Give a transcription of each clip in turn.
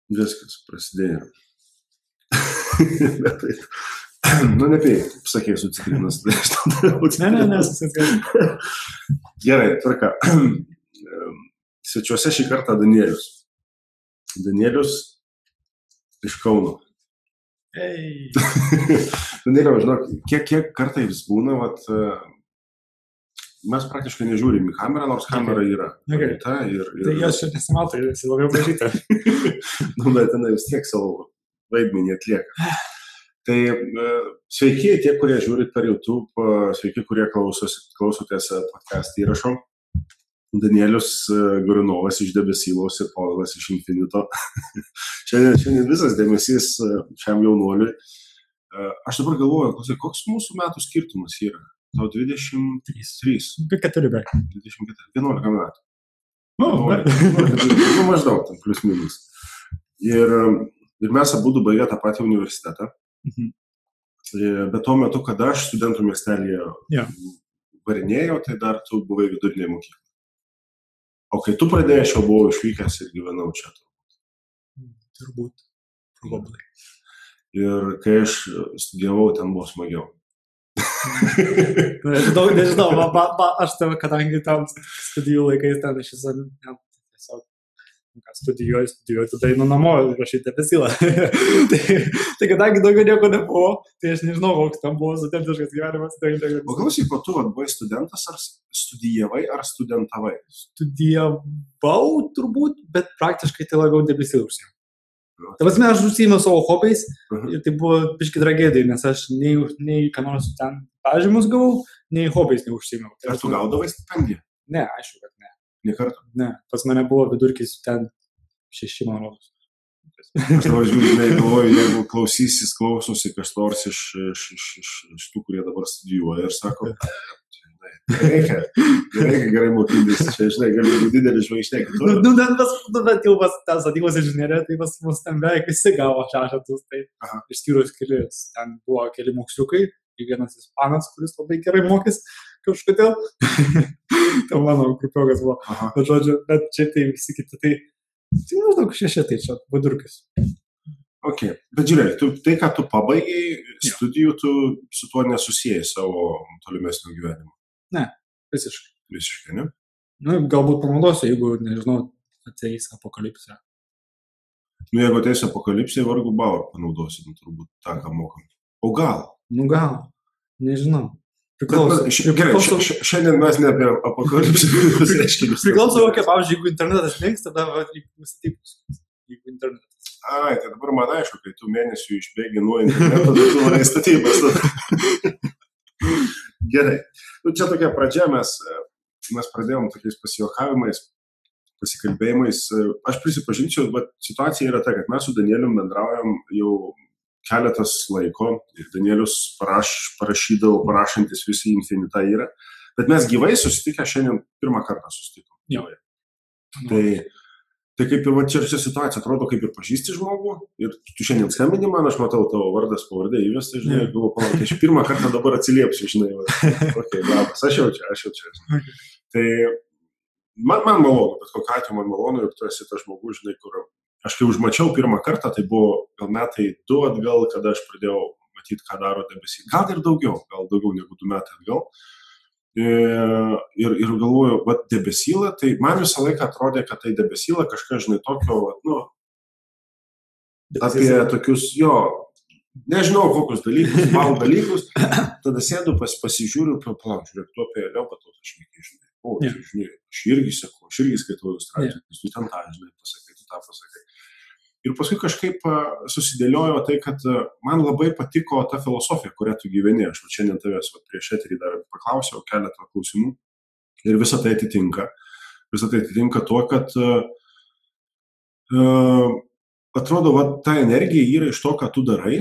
Viskas prasidėjo. Nepėjai, sakė, sucitrinas. Ne, susitikė. Gerai, tvarka. Svečiuose šį kartą Danielius. Danielius iš Kauno. Ei. Danieliau, žinok, kiek kartais būna, mes praktiškai nežiūrim į kamerą, nors kamera yra. Okay. Tai jos čia nesimato, jis labai pažyta. Bet tenai vis tiek savo vaidmenį atlieka. Tai sveiki tie, kurie žiūrit per YouTube, sveiki, kurie klausotės podcast įrašo. Danielius Gurinovas iš Debesylos ir Povilas iš Infinito. Šiandien visas dėmesys šiam jaunuoliui. Aš dabar galvoju, koks mūsų metų skirtumas yra? Tau 23. 24 beveik. 24, 11 metų. Maždaug, tam plius minus. Ir mes abudu baigė tą patį universitetą. Bet tuo metu, kada aš studentų miestelėje varinėjau, tai dar tu buvai vidurinėje mokykloje. O kai tu pradėjai, aš jau buvau išvykęs ir gyvenau čia. Turbūt. Probably. Ir kai aš studijavau, ten buvo smagiau. Nežinau, aš tave, kadangi tam studijų laikais ten aš esu tiesiog studijuoju, tada einu namo rašyti Debesylą. Tai kadangi daugiau nieko nebuvo, tai aš nežinau, koks tam buvo studentiškas gyvenimas. O klausyk, o tu buvai studentas ar studijavai ar studentavai? Studijavau turbūt, bet praktiškai tai labiau Debesylą užsiėmiau. Tai prasme, aš užsiėmiau savo hobiais ir tai buvo biški tragedija, nes aš nei ką nors ten pažymus gavau, nei hobiais neužsiėmiau. Ar tu gaudavai stipendiją? Ne, aišku, kad ne. Nė kartą? Ne, pas mane buvo vidurkis ten 6, man rodos. Aš dabar galvoju, jeigu klausosi kas nors iš tų, kurie dabar studijuoja ir sako, reikia gerai mokytis, čia, žinai, gali būti didelis žvaigždė. Bet jau tas atykos inžinierė, tai pas mus ten beveik visi gavo 6, tai išskyrus kelius. Ten buvo keli moksliukai, vienas ispanas, kuris labai gerai mokys kažkodėl. Tai mano grupiokas buvo. Bet žodžiu, bet čia tai visi kiti, tai maždaug 6, tai čia vidurkis. Ok, bet žiūrėk, tai, ką tu pabaigiai studijų, tu su tuo nesusijai savo tolimesnio gyvenimo. Ne, visiškai. Visiškai, ne? Galbūt panaudosiu, jeigu, nežinau, ateis apokalipsė. Jeigu ateis apokalipsė, vargu bau panaudosi, turbūt tą, ką mokam. O gal? Gal. Nežinau. Gerai, šiandien mes ne apie apokalipsę reiškinius. Priklauso, pavyzdžiui, jeigu internetas links, tada nustatypus. Jeigu internetas. Tai dabar man aišku, kai tu mėnesių išbėgi nuo interneto, tai tu varai statybas. Gerai. Čia tokia pradžia, mes pradėjom tokiais pasijuokavimais, pasikalbėjimais. Aš prisipažinsiu, bet situacija yra ta, kad mes su Danielium bendraujam jau keletas laiko ir Danielius parašantis visi Infinitą yra, bet mes gyvai susitikę šiandien pirmą kartą susitikom. Tai kaip ir čia situacija atrodo, kaip ir pažįsti žmogų ir tu šiandien skambini man, aš matau tavo vardas, pavardė įvestą, žinai, galvoju, palauk, aš pirmą kartą dabar atsiliepsiu, žinai, labas, aš jau čia. Tai man malonu, bet kokiu atveju man malonu ir tu esi tas žmogus, žinai, kur aš kai užmačiau pirmą kartą, tai buvo gal metai 2 atgal, kada aš pradėjau matyti, ką daro Debesylą. Gal ir daugiau negu 2 metai atgal. Ir galvoju, Debesylą, tai man visą laiką atrodė, kad tai Debesylą kažkas, žinai, tokio, apie tokius, nežinau, kokius dalykus, tada sėdu, pasižiūriu, palauk, žiūrėk, tu apie Leopatą, aš nekai, žinai, aš irgi skaitau straipsnius, tu ten tą, žinai, pasakai, tu tą pasakai. Ir paskui kažkaip susidėliojo tai, kad man labai patiko ta filosofija, kurią tu gyveni. Aš šiandien tavęs prieš eterį dar paklausiau keletą klausimų ir visą tai atitinka. Visą tai atitinka tuo, kad atrodo, ta energija yra iš to, ką tu darai.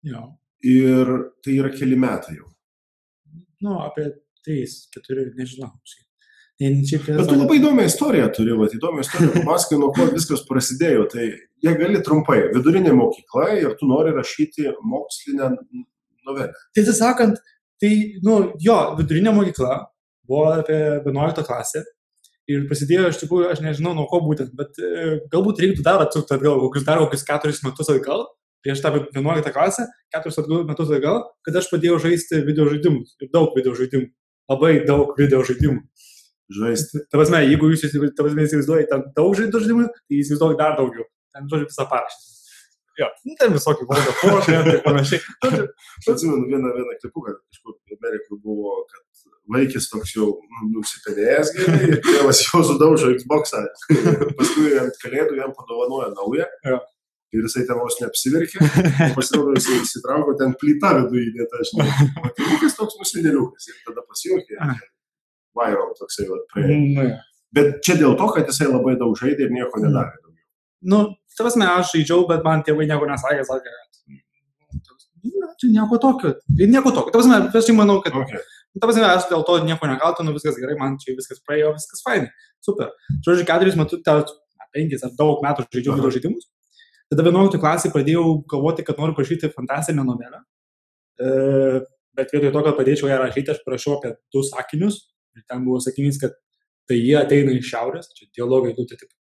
Ir tai yra keli metai jau. Apie 3-4, nežinau. Bet tu labai įdomią istoriją turi, pasakai, nuo ko viskas prasidėjo, tai jie gali trumpai, vidurinė mokykla ir tu nori rašyti mokslinę novelę. Tai sakant, vidurinė mokykla buvo apie 11 klasę Ir prasidėjo, iš tikrųjų, aš nežinau nuo ko būtent, bet galbūt reiktų dar atsukti atgal, kokius 4 metus atgal, prieš tą 11 klasę, 4 metus atgal, kad aš pradėjau žaisti video žaidimus. Ir daug video žaidimų. Labai daug video žaidimų. Žaisti. Ta prasme, jeigu jūs įsivaizduojate daug žaidimų, tai įsivaizduojate dar daugiau. Ten, žodžiu, visą parašyti. Jo, ten visokį valdą pošą ir panašiai. Aš atsimenu vieną klipuką, kažkur Amerikoje buvo, kad vaikis toks jau nusipenėjęs gerai ir tėvas jau sudaužo Xbox'ą. Paskui ant kalėdų jam padovanoja naują. Jo. Ir jisai ten vos neapsiverkė. Pasirodo, jisai įsitrauko, ten plyta vidų įdėta, žinai. Matėliukas toks nusidėliukas. Ir tada pasijuokė. Viral toksai praėjo. Bet čia dėl to, kad jisai labai daug žaidė ir nieko nedarė daugiau. Nu, ta prasme, aš žaidžiau, bet man tėvai nieko nesakė, sakė, kad čia nieko tokio. Nieko tokio. Ta prasme, aš manau, kad ta prasme, aš dėl to nieko nekaltinu, viskas gerai, man čia viskas praėjo, viskas fainai. Super. Žodžiu, 4 metus, 5 ar daug metų žaidžiau video žaidimus. Tada 11 klasėje pradėjau galvoti, kad noriu parašyti fantastinę novelę. Bet vietoj to, kad padėčiau ją rašyti, aš parašiau apie 2 sakinius. Ir ten buvo sakinys, kad tai jie ateina iš šiaurės, čia dialogai 2 tipai.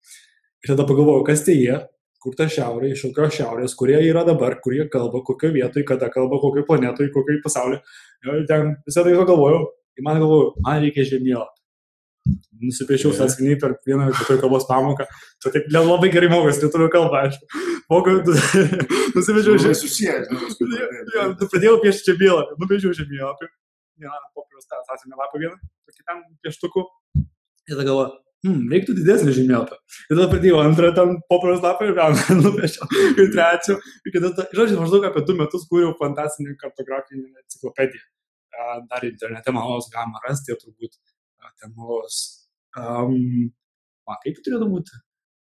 Ir tada pagalvojau, kas tai jie, kur ta šiaurė, iš kokios šiaurės, kurie yra dabar, kur jie kalba, kokio vietoj, kada kalba, kokio planetoj, kokio pasaulio. Ir ten visą tai pagalvojau. Ir man reikia žemėlapį. Nusipiešiau sąsiuvinį per vieną lietuvių kalbos pamoką. Tai taip labai gerai mokosi lietuvių kalbą, aišku. Nusipiešiau žemėlapį. Pradėjau piešti žemėlapį. Nupiešiau žemėlapį. Vieną popieriaus sąsiuvinį lapą vieną, tokį ten pieštuku. Ir tada galvoju, reiktų didesnį žemėlapį. Ir tada pradėjau antrą ten popieriaus lapą ir vieną nupiešiau. Ir trečią. Žodžiu, maždaug apie 2 metus kūriau fantastinį kartografinį enciklopediją. Dar internete malos galima rasti, turbūt. Temos, kaip turėtų būti?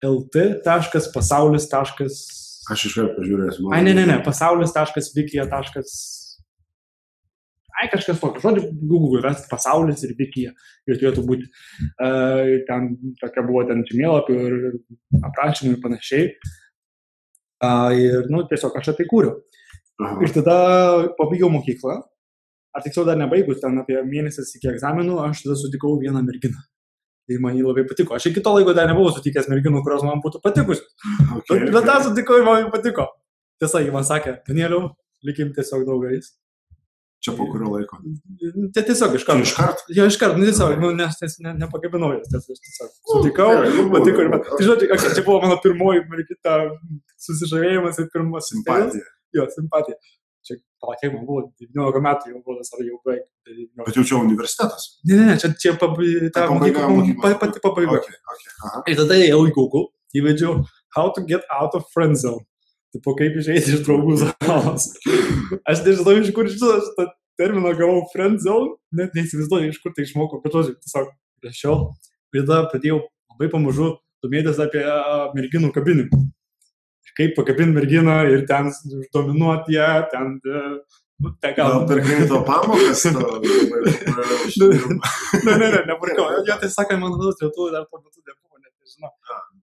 lt.pasaulis. Aš iškart pažiūrėsiu. Ne, pasaulis.wikija. Kažkas tokio. Žodžiu, Google rasti pasaulis ir wikija. Ir turėtų būti. Ten tokia buvo ten žemėlapių ir aprašymų ir panašiai. Ir, tiesiog aš tai kūriau. Ir tada pabaigiau mokyklą. Ar tiksliau dar nebaigus, ten apie mėnesis iki egzaminų, aš tada sutikau vieną merginą. Tai man jį labai patiko. Aš iki to laiko dar nebuvau sutikęs merginų, kurios man būtų patikusios. Bet tą sutikau ir man jį patiko. Tiesa, jį man sakė, Danieliau, likim tiesiog draugais. Čia po kurio laiko? Tai tiesiog iškart. Iškart? Jo, iškart, tiesiog, nes nepakabinau jas. Tiesiog sutikau, patiko ir man. Tai žodžiu, čia buvo mano pirmoji mergita susižavėjimas ir pirmas. Simpatija. Jo, simpatija. Čia palakiai man buvo 19 metų, jau buvo ar jau beveik 19. Bet jau čia universitetas? Ne, čia pati pabaiga. Ir tada ėjau į Google, įvedžiau how to get out of friend zone. Tipo, kaip išeiti iš draugų zonos. Aš nežinau, iš kur šitą terminą gavau friend zone, net neįsivaizduoju, iš kur tai išmokau, bet žodžiu, tiesiog rašiau. Ir tada pradėjau labai pamažu domėtis apie merginų kabinimą. Kaip pakabinti merginą ir ten dominuoti ją, ten... Gal per grinto pamokas? Ne, neparkau. Jo, tai sakai, man vadus, lietuvių dar po metų nebuvo, net nežinau.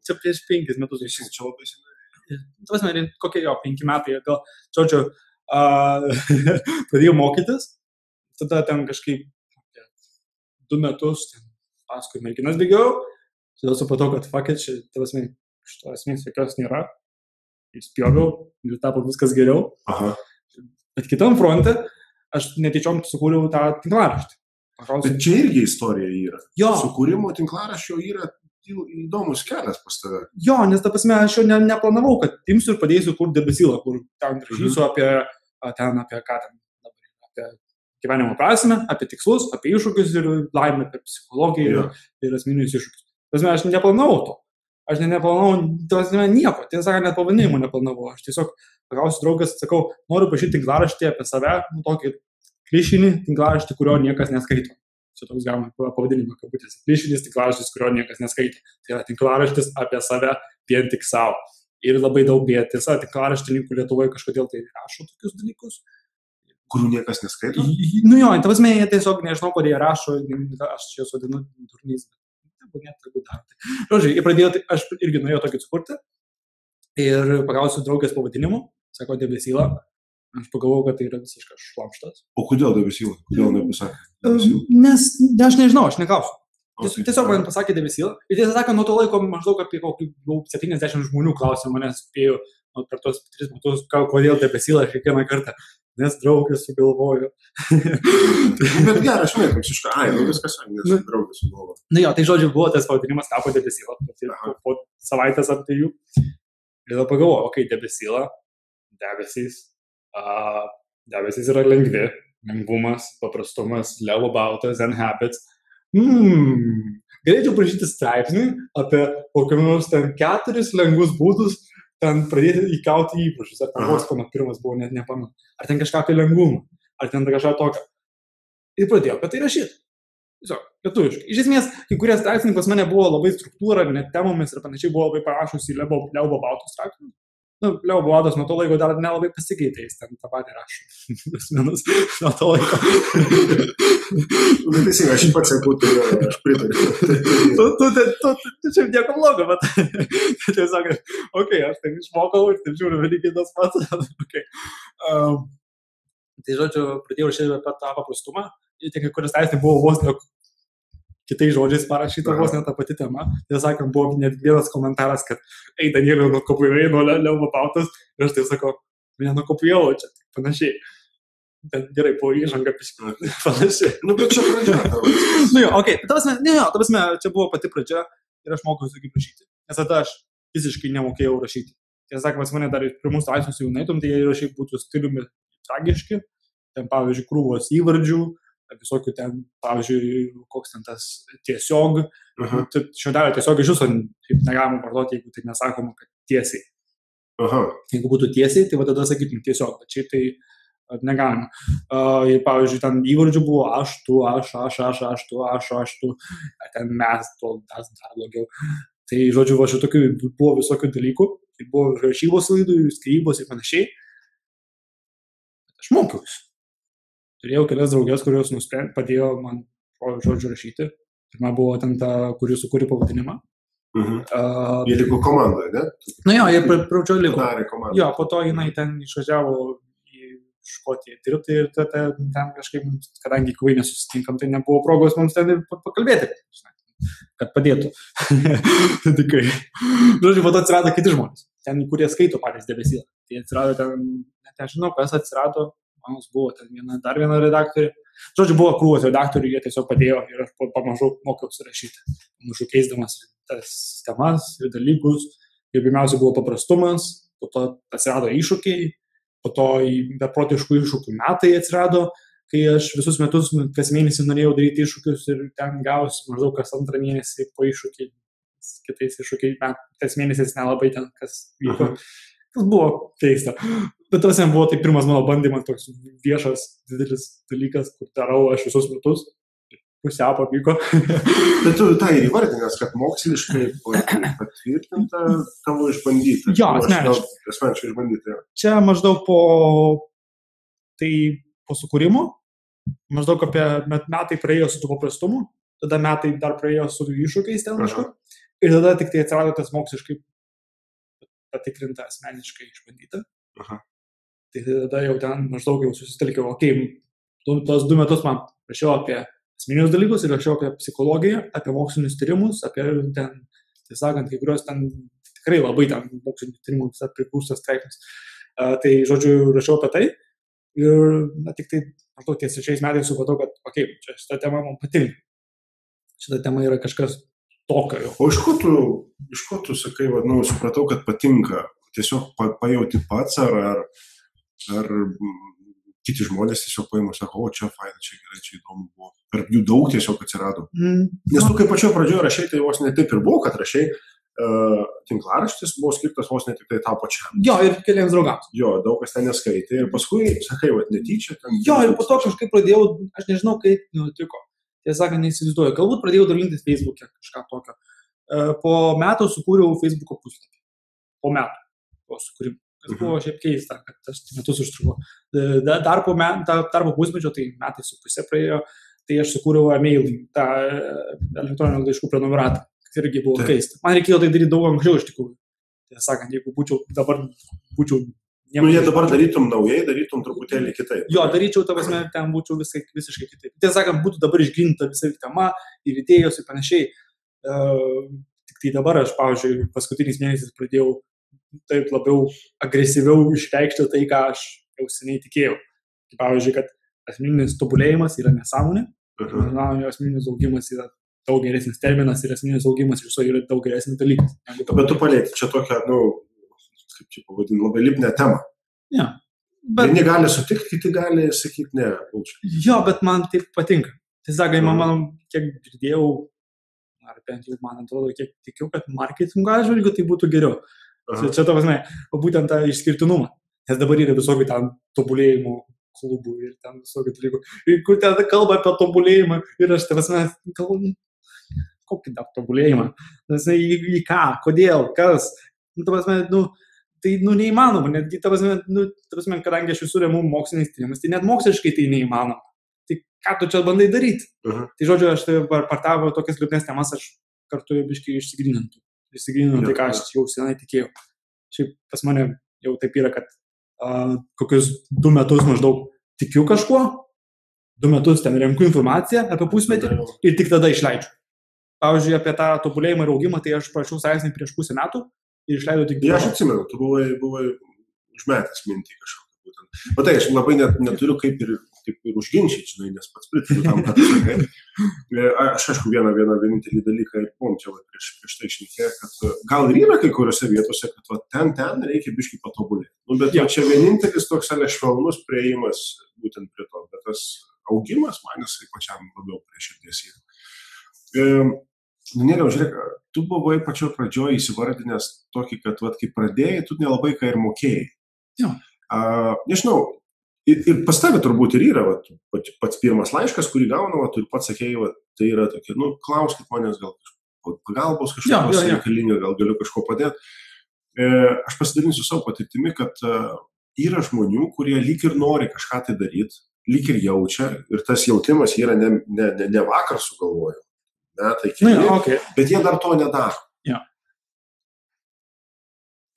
Čia prieš 5 metus išsis. Čia labai senai. Tavasme, kokie jo, 5 metai, gal, žodžiu, pradėjau mokytis, tada ten kažkaip 2 metus paskui merginas bėgiau, tada supratau, kad fakit, tavasme, šito esmės jokios nėra. Įspjoviau ir tapo viskas geriau. Aha. Bet kitam fronte aš netyčiom sukūriau tą tinklaraštį. Bet čia irgi istorija yra. Jo. Sukūrimo tinklaraščio yra įdomus kelias pas tave. Jo, nes ta prasme aš jau neplanavau, kad imsiu ir padėsiu kurti debesylą, kur ten rašysiu apie ką ten, apie gyvenimo prasmę, apie tikslus, apie iššūkius ir laimę, apie psichologiją ir asmeninius iššūkius. Ta prasme aš neplanavau to. Aš neplanavau nieko, tiesą sakant, net pavadinimų neplanavau. Aš tiesiog paklausiu draugas, sakau, noriu parašyti tinklaraštį apie save, tokį klišinį tinklaraštį, kurio niekas neskaito. Čia toks galima pavadinimą, kabutės. Klišinis tinklaraštis, kurio niekas neskaito. Tai yra tinklaraštis apie save vien tik savo. Ir labai daug bėt. Tiesa, tinklaraštininkų Lietuvoje kažkodėl tai rašo tokius dalykus. Kurių niekas neskaito? Jo, ta prasme, jie tiesiog nežinau, kur jie rašo, aš čia vadinu durniais. Žodžiu, aš irgi norėjau tokį sukurti ir paklausiu draugės pavadinimu, sako debesyla, aš pagalvojau, kad tai yra visiškas šlamštas. O kodėl debesyla? Kodėl nepasakė? Nes aš nežinau, aš neklausiu. Tiesiog man pasakė debesylą. Ir tiesą sakant, nuo to laiko maždaug apie kokį 70 žmonių klausė manęs, spėjau per tos 3 metus, kodėl debesylą kiekvieną kartą. Nes draugas sugalvojo. Bet gerai, aš mėgau, viskas, nes draugas sugalvojo. Jo, tai žodžiu, buvo tas pavadinimas, tapo debesylą. Po savaitės ar 2. Ir tada pagalvoju, okei, debesylą, debesys yra lengvi, lengvumas, paprastumas, Leo Bautas, Zen Habits. Galėčiau prašyti straipsnį apie kokius ten 4 lengvus būdus ten pradėti įkauti įpročius. Ar ten koks mano pirmas buvo, net nepamenu. Ar ten kažką apie lengvumą, ar ten kažką tokio. Ir pradėjau apie tai rašyti. Tiesiog, lietuviškai. Iš esmės, kai kurie straipsniai pas mane buvo labai struktūra, net temomis ir panašiai buvo labai panašus į Leo Bautos straipsnius. Leo Bautas nuo to laiko dar nelabai pasikeitė, jis ten tą patį rašo. Nuo to laiko. Teisingai, aš pats sakau, aš pritariu. Tu čia nieko blogo, bet tiesiog, aš ten išmokau ir taip žiūriu, lygiai tas pats. Tai žodžiu, pradėjau rašyti apie tą paprastumą. Ir kai kuris straipsniai buvo vos ne kitais žodžiais parašyta, vos ne ta pati tema. Tai sakant, buvo net vienas komentaras, kad Danieliau nukopijai nuo Leo Bautos. Ir aš tai sakau, nenukopijau čia, panašiai. Bet gerai, po įžanga piškinti, panašiai. Bet čia pradžia. Ta prasme, čia buvo pati pradžia ir aš mokiausi kaip rašyti. Nes tada aš visiškai nemokėjau rašyti. Tiesą sakant, mane dar ir pirmus straipsnius jaunaitum, tai jie rašai būtų stiliumi tragiški. Ten, pavyzdžiui, krūvos įvardžių, visokių ten, pavyzdžiui, koks ten tas tiesiog. Šiodelio tiesiog iš jūsų negalima vartoti, jeigu tai nesakoma, kad tiesiai. Jeigu būtų tiesiai, tai va tada sakytum tiesiog, bet šiaip tai negalima. Ir, pavyzdžiui, ten įvardžių buvo aš, tu, ten mes, to dar blogiau. Tai, žodžiu, va šitokių buvo visokių dalykų, tai buvo rašybos laidų, skyrybos ir panašiai. Aš mokiausi. Turėjau kelias draugės, kurios padėjo man, žodžiu, rašyti. Pirma buvo ten ta, kuri sukūrė pavadinimą. Jie liko komandoje, ne? Jie pradžioje liko. Jo, po to jinai ten išvažiavo į Škotiją dirbti ir ten kažkaip, kadangi kuvai nesusitinkam, tai nebuvo progos mums ten pakalbėti, kad padėtų. Tikrai. Žodžiu, po to atsirado kiti žmonės, ten, kurie skaito patys debesylą. Tai atsirado ten, net nežinau, kas atsirado. Manos buvo ten dar viena redaktorė. Žodžiu, buvo krūvos redaktorių, jie tiesiog padėjo ir aš pamažu mokiausi rašyti. Pamažu keisdamas tas temas ir dalykus. Ir pirmiausia buvo paprastumas, po to atsirado iššūkiai, po to beprotiškų iššūkių metai atsirado, kai aš visus metus, kas mėnesį norėjau daryti iššūkius ir ten gausi maždaug kas 2 mėnesį po iššūkiai, kitais iššūkiai, tas mėnesis nelabai ten kas vyko. Tas buvo keista. Bet tas buvo tai pirmas mano bandymas, toks viešas, didelis dalykas, kur darau aš visus metus. Pusiau pavyko. Bet tu tą ir įvardinęs, kad moksliškai patvirtinta tavo išbandyta. Jo, asmeniškai išbandyta. Čia maždaug po sukūrimo, maždaug apie metai praėjo su tų paprastumu, tada metai dar praėjo su iššūkiais ten kažkur. Ir tada tik tai atsirado tas moksliškai patikrinta, asmeniškai išbandyta. Tai tada jau ten maždaug jau susitelkiau, tos 2 metus man rašiau apie asmeninius dalykus ir rašiau apie psichologiją, apie mokslinius tyrimus, apie ten, tiesąkant, kai kurios ten tikrai labai ten mokslinius tyrimus priklausos straipsnius. Tai, žodžiu, rašiau apie tai ir tik tai maždaug ties 6 metais supratau, kad, čia šita tema man patinka. Šita tema yra kažkas tokio. O iš ko tu sakai, supratau, kad patinka? Tiesiog pajauti pats, ar kiti žmonės tiesiog paima, sako, čia faina, čia gerai, čia įdomu buvo. Ar jų daug tiesiog atsirado? Nes tu kaip pačioje pradžioje rašai, tai vos ne taip ir buvo, kad rašai tinklaraštis buvo skirtas vos ne tik tai tau pačiam. Jo, ir keliams draugams. Jo, daug kas ten neskaitė ir paskui, sakai, netyčia. Jo, ir po to kažkaip pradėjau, aš nežinau, kaip nutiko. Tiesą sakant, neįsivaizduoju. Galbūt pradėjau dalintis Facebook'e kažką tokio. Po metų sukūriau Facebook'o puslapį. Po metų po sukūrimo. Tas buvo šiaip keista, kad tas metus užtruko. Dar po pusmečio, tai metai su pusė praėjo, tai aš sukūriau e-mailį, tą elektroninių laiškų prenumeratą. Tai irgi buvo keista. Man reikėjo tai daryti daug anksčiau iš tikrųjų. Tiesą sakant, jeigu dabar būčiau Jie dabar darytum naujai, darytum truputėlį kitaip. Jo, daryčiau, ta prasme, ten būčiau visiškai kitaip. Tiesą sakant, būtų dabar išgrinta visa tema ir idėjos ir panašiai. Tik tai dabar aš, pavyzdžiui, paskutiniais mėnesiais pradėjau taip labiau agresyviau išreikšti tai, ką aš jau seniai tikėjau. Pavyzdžiui, kad asmeninis tobulėjimas yra nesąmonė, asmeninis augimas yra daug geresnis terminas ir asmeninis augimas iš so yra daug geresnis dalykas. Bet tu palėti čia tokią, kaip čia pavadinti, labai lipnę temą. Ja. Vieni gali sutikti, kiti gali sakyti ne. Jo, bet man taip patinka. Tai sakai, man kiek girdėjau, ar bent jau man atrodo, kiek tikiu, kad marketingo atžvilgiu tai būtų geriau. Čia ta prasme, būtent tą išskirtinumą. Nes dabar yra visokių ten tobulėjimų klubų ir ten visokių dalykų. Ir kur ten kalba apie tobulėjimą ir aš ta prasme, galvoju, kokį dar tobulėjimą? Į ką? Kodėl? Kas? Ta prasme, tai neįmanoma. Netgi, ta prasme, kadangi aš visur remiu moksliniais tyrimais, tai net moksliškai tai neįmanoma. Tai ką tu čia bandai daryti? Tai žodžiu, aš per tavo tokias liūdnes temas aš kartu biškai išsigryninau tai, ką aš jau senai tikėjau. Šiaip pas mane jau taip yra, kad kokius 2 metus maždaug tikiu kažkuo, 2 metus ten renku informaciją apie pusmetį ir tik tada išleidžiu. Pavyzdžiui, apie tą tobulėjimą ir augimą, tai aš parašiau straipsnį prieš pusę metų ir išleidau tik... Ja, aš atsimenu, tu buvai užmetęs mintį kažkokią būtent. Matai, aš labai neturiu kaip ir užginčyti, žinai, nes pats pritariu tam, kad sakai. Aš aišku vienintelį dalyką ir čia prieš tai šnekė, kad gal ir yra kai kuriuose vietose, kad ten reikia biškį patobulėti. Bet čia vienintelis toks švelnus priėjimas būtent prie to, bet tas augimas man jisai pačiam labiau prie širdies yra. Nėriau, žiūrėk, tu buvai pačioj pradžioj įsivardinęs tokį, kad kai pradėjai, tu nelabai ką ir mokėjai. Nežinau, ir pas tavę turbūt ir yra pats pirmas laiškas, kurį gaunu, tu ir pats sakėjai, tai yra tokie, klauskit manęs, gal pagalbos kažkokios reikalinga, gal galiu kažko padėti. Aš pasidalinsiu savo patirtimi, kad yra žmonių, kurie lyg ir nori kažką tai daryti, lyg ir jaučia, ir tas jautimas yra ne vakar sugalvojo. Metai keli, bet jie dar to nedaro.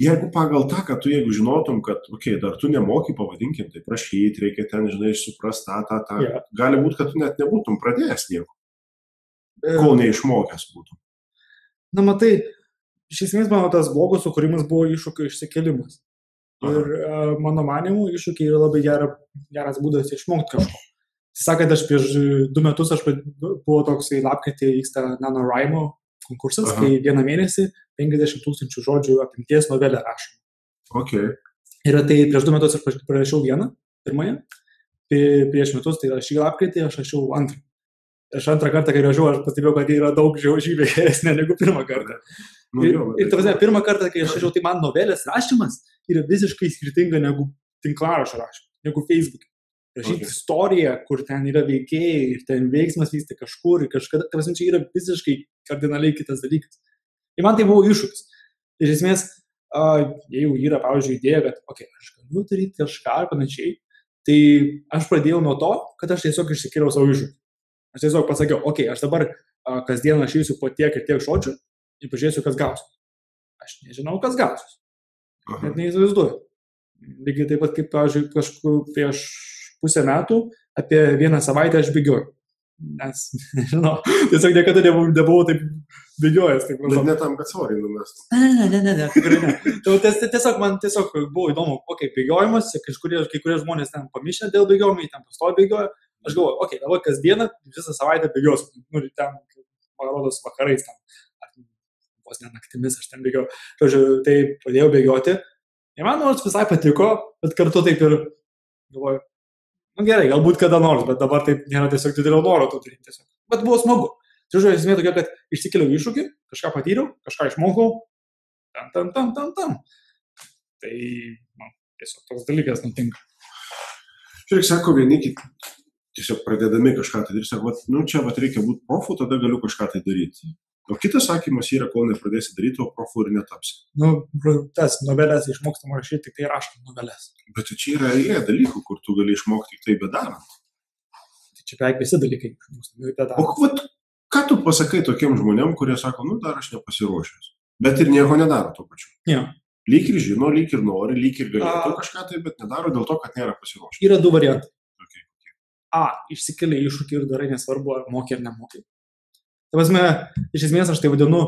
Jeigu pagal tą, kad tu jeigu žinotum, kad, dar tu nemoki, pavadinkim, tai prašyti, reikia ten, žinai, suprast tą. Gali būti, kad tu net nebūtum pradėjęs nieko, kol neišmokęs būtum. Na, matai, iš esmės mano tas blogų sukūrimas buvo iššūkio išsikėlimas. Ir mano manimu, iššūkiai yra labai geras būdas išmokti kažko. Sakant, aš prieš 2 metus buvo toksai lapkritį vyksta NaNoWriMo konkursas, kai 1 mėnesį 50 000 žodžių apimties novelę rašom. Ir tai prieš 2 metus aš parašiau pirmąją, prieš metus, tai yra šį lapkritį, aš rašiau antrą. Aš antrą kartą, kai rašiau, aš pastebėjau, kad yra daug žymiai geresnė negu pirmą kartą. Ir pirmą kartą, kai aš rašiau, tai man novelės rašymas yra visiškai skirtinga negu tinklaraščio rašymas, negu Facebook'e. Rašyti istoriją, kur ten yra veikėjai ir ten veiksmas vyksta kažkur ir kažkada, tai čia yra visiškai kardinaliai kitas dalykas. Ir man tai buvo iššūkis. Iš esmės, jeigu yra, pavyzdžiui, idėja, kad aš galiu daryti kažką ar panašiai, tai aš pradėjau nuo to, kad aš tiesiog išsikėliau savo iššūkį. Aš tiesiog pasakiau, aš dabar kasdien rašysiu po tiek ir tiek žodžių ir pažiūrėsiu, kas gausiu. Aš nežinau, kas gausiu. Net neįsivaizduoju. Lygiai taip pat, kaip, pavyzdžiui, kažkur prieš pusę metų, apie 1 savaitę aš bėgioju. Nes, nežinau, tiesiog niekada nebuvau taip bėgiojęs. Bet ne tam, kad svorį numest. Ne, tikrai ne. Tiesiog man buvo įdomu, bėgiojimas, kai kurie žmonės ten pamišę dėl bėgiojimo, ten pastovi bėgioja. Aš galvoju, dabar kasdieną, visą savaitę bėgiosiu. Ten, man rodos, vakarais ten, vos ne naktimis aš ten bėgioju. Žodžiu, tai pradėjau bėgioti. Ir man nors visai patiko, bet kartu taip ir galvoju, gerai, galbūt kada nors, bet dabar taip nėra tiesiog didelio noro to daryti tiesiog. Bet buvo smagu. Tai žodžiu, esmė tokia, kad išsikėliau iššūkį, kažką patyriau, kažką išmokau, tam. Tai, tiesiog toks dalykas nutinka. Žiūrėk, sako, vieni tiesiog pradėdami kažką tai daryti, sako, čia reikia būti profu, tada galiu kažką tai daryti. O kitas sakymas yra, kol nepradėsi daryti, o profu ir netapsi. Tas novelės išmokstama rašyti, tik tai rašant novelės. Bet čia yra eilė dalykų, kur tu gali išmokti tik tai bedarant. Tai čia beveik visi dalykai išmokstami bedarant. O ką tu pasakai tokiem žmonėm, kurie sako, dar aš nepasiruošęs, bet ir nieko nedaro tuo pačiu? Ja. Lyg ir žino, lyg ir nori, lyg ir galėtų kažką tai, bet nedaro dėl to, kad nėra pasiruošę. Yra du variantai. Okay. Išsikeli iššūkį ir darai, nesvarbu, ar moki ar nemoki. Tai prasme, iš esmės aš tai vadinu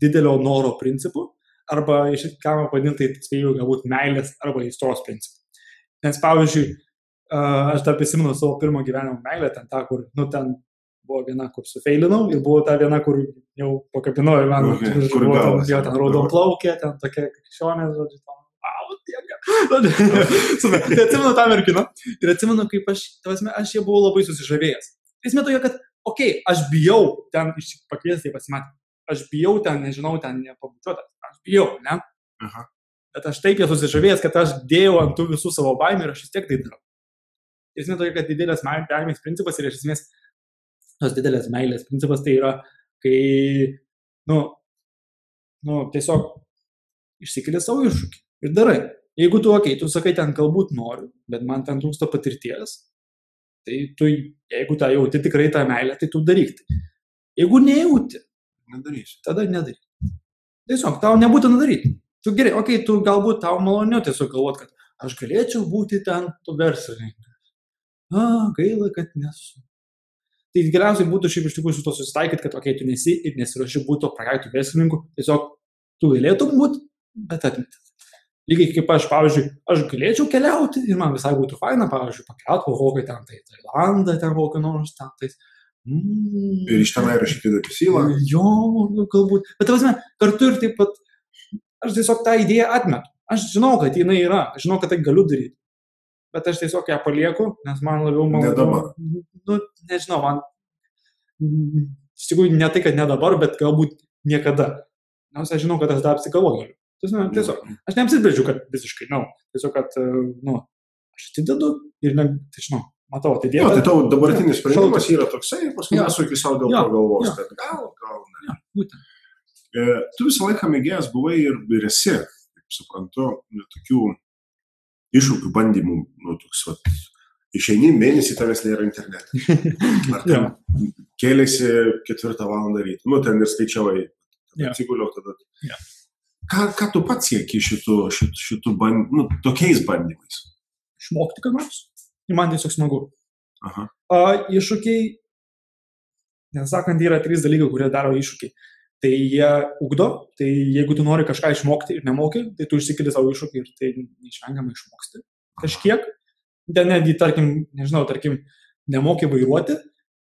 didelio noro principu, arba galima vadinti, tai spėjau, galbūt meilės arba aistros principu. Nes, pavyzdžiui, aš dar prisimenu savo pirmo gyvenimo meilę, ten tą, kur, ten buvo viena, kur sufeilinau, ir buvo ta viena, kur jau pakabinau, ir man, kur buvo ten raudon plaukė, ten tokia krikščionės, žodžiu, tai atsimenu tą merginą, ir atsimenu, kaip aš jau buvau labai susižavėjęs. Esmė tokia, kad, aš bijau ten pakviesti pasimatyti, aš bijau ten, nežinau, ten nepabučiuotas, aš bijau, ne? Aha. Bet aš taip jau susižavėjęs, kad aš dėjau ant tų visų savo baimę ir aš vis tiek tai darau. Esmė tokia, kad didelės meilės principas ir iš esmės tos didelės meilės principas tai yra, kai, tiesiog išsikeli savo iššūkį ir darai. Jeigu tu sakai, ten galbūt noriu, bet man ten trūksta patirties, tai tu, jeigu tą jauti tikrai tą meilę, tai tu daryk tai. Jeigu nejauti, tada nedaryk. Tiesiog, tau nebūtina daryti. Tu gerai, tu galbūt tau maloniau tiesiog galvot, kad aš galėčiau būti ten, tu verslininkas. Gaila, kad nesu. Tai geriausiai būtų šiaip iš tikrųjų su to susitaikyti, kad tu nesi ir nesiruoši būti prakaiktų verslininkų, tiesiog tu galėtum būti, bet atmetęs. Lygiai kaip aš, pavyzdžiui, aš galėčiau keliauti ir man visai būtų faina, pavyzdžiui, pakeliauti po kokį ten, tai Tailandą, ten kokį nors ten, tais. Ir iš tenai rašyti debesyvą. Jo, galbūt. Bet kartu ir taip pat, aš tiesiog tą idėją atmetu. Aš žinau, kad jinai yra, aš žinau, kad tai galiu daryti. Bet aš tiesiog ją palieku, nes man labiau nežinau, man iš tikrųjų ne tai, kad ne dabar, bet galbūt niekada. Nes aš žinau, kad aš dar apsigalvoju. Tiesiog, aš neapsibrėžiu, kad visiškai, tiesiog, kad, aš atidedu ir, matau, atidėti. Tai tavo dabartinis sprendimas yra toksai, paskui nesuki savo dėl to galvos, kad gal ne. Būtent. Tu visą laiką mėgėjas buvai ir esi, kaip suprantu, tokių iššūkių bandymų, toks, išeini mėnesį, tavęs nėra internete. Ar ten kėlėsi 4 valandą ryto, ten ir skaičiavai, atsiguliau tada. Ką tu pats sieki šitų tokiais bandymais? Išmokti ką nors. Ir man tiesiog smagu. Aha. Iššūkiai, nesakant, yra 3 dalykai, kurie daro iššūkiai. Tai jie ugdo, tai jeigu tu nori kažką išmokti ir nemoki, tai tu išsikeli savo iššūkį ir tai neišvengiamai išmoksti kažkiek. Ten netgi, tarkim, nemoki vairuoti